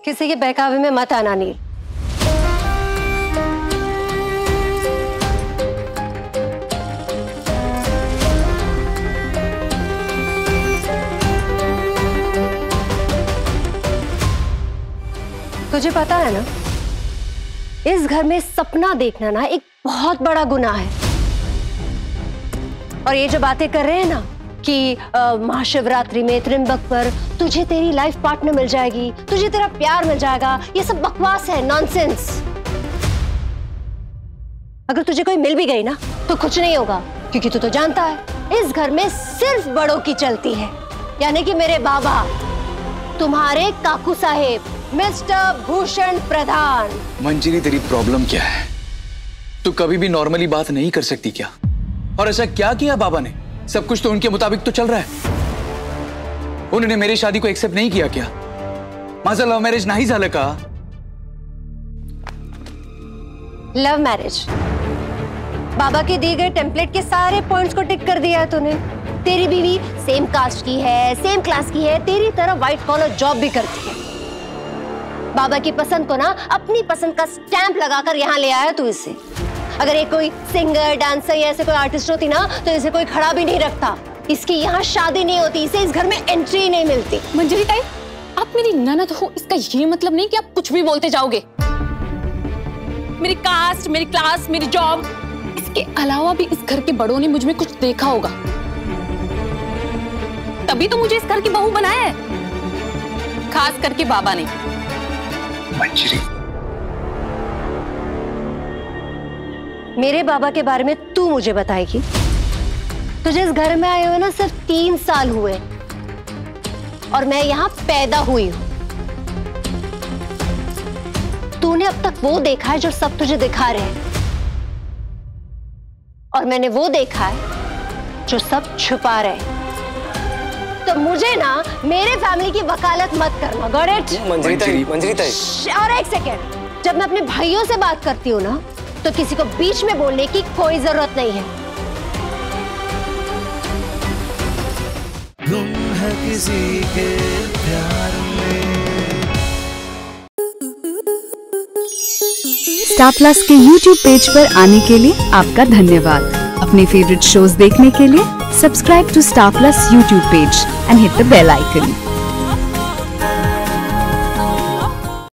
किसी के बहकावे में मत आना नील। तुझे पता है ना, इस घर में सपना देखना ना एक बहुत बड़ा गुनाह है। और ये जो बातें कर रहे हैं ना कि महाशिवरात्रि में त्रिंबक पर तुझे तेरी लाइफ पार्टनर मिल जाएगी, तुझे तेरा प्यार मिल जाएगा, ये सब बकवास है, नॉनसेंस। अगर तुझे कोई मिल भी गई ना तो कुछ नहीं होगा, क्योंकि तू तो जानता है इस घर में सिर्फ बड़ों की चलती है, यानी कि मेरे बाबा, तुम्हारे काकू साहेब, मिस्टर भूषण प्रधान। मंजरी, तेरी प्रॉब्लम क्या है? तू कभी भी नॉर्मली बात नहीं कर सकती क्या? और ऐसा क्या किया बाबा ने? सब कुछ तो उनके मुताबिक तो चल रहा है। उन्होंने मेरी शादी को एक्सेप्ट नहीं किया क्या? माझं लव मैरिज नहीं झालं का? Love marriage? बाबा के दिए गए टेम्पलेट के सारे पॉइंट्स को टिक कर दिया है तूने। तेरी बीवी सेम कास्ट की है, सेम क्लास की है, तेरी तरह व्हाइट कॉलर जॉब भी करती है। बाबा की पसंद को ना अपनी पसंद का स्टैंप लगाकर यहाँ ले आया तू इसे। अगर ये कोई सिंगर, डांसर या ऐसे कोई आर्टिस्ट होती ना तो इसे कोई खड़ा भी नहीं रखता। इसकी यहाँ शादी नहीं होती, इसे इस घर में एंट्री नहीं मिलती। मंजरी ताई, आप मेरी ननद हो, इसका ये मतलब नहीं कि आप कुछ भी बोलते जाओगे। मेरी कास्ट, मेरी क्लास, मेरी जॉब, इसके अलावा भी इस घर के बड़ों ने मुझ में कुछ देखा होगा, तभी तो मुझे इस घर की बहू बनाया है, खास करके बाबा ने। मंजरी, मेरे बाबा के बारे में तू मुझे बताएगी? तुझे इस घर में आए हुए ना सिर्फ 3 साल हुए और मैं यहाँ पैदा हुई हूँ। तूने अब तक वो देखा है जो सब तुझे दिखा रहे हैं, और मैंने वो देखा है जो सब छुपा रहे हैं। तो मुझे ना मेरे फैमिली की वकालत मत करना, गॉट इट? मंजरी ताई। और एक सेकेंड, जब मैं अपने भाइयों से बात करती हूँ ना तो किसी को बीच में बोलने की कोई जरूरत नहीं है। गुम है किसी के प्यार में। स्टार प्लस के YouTube पेज पर आने के लिए आपका धन्यवाद। अपने फेवरेट शोज देखने के लिए subscribe to Star Plus YouTube page and hit the bell icon.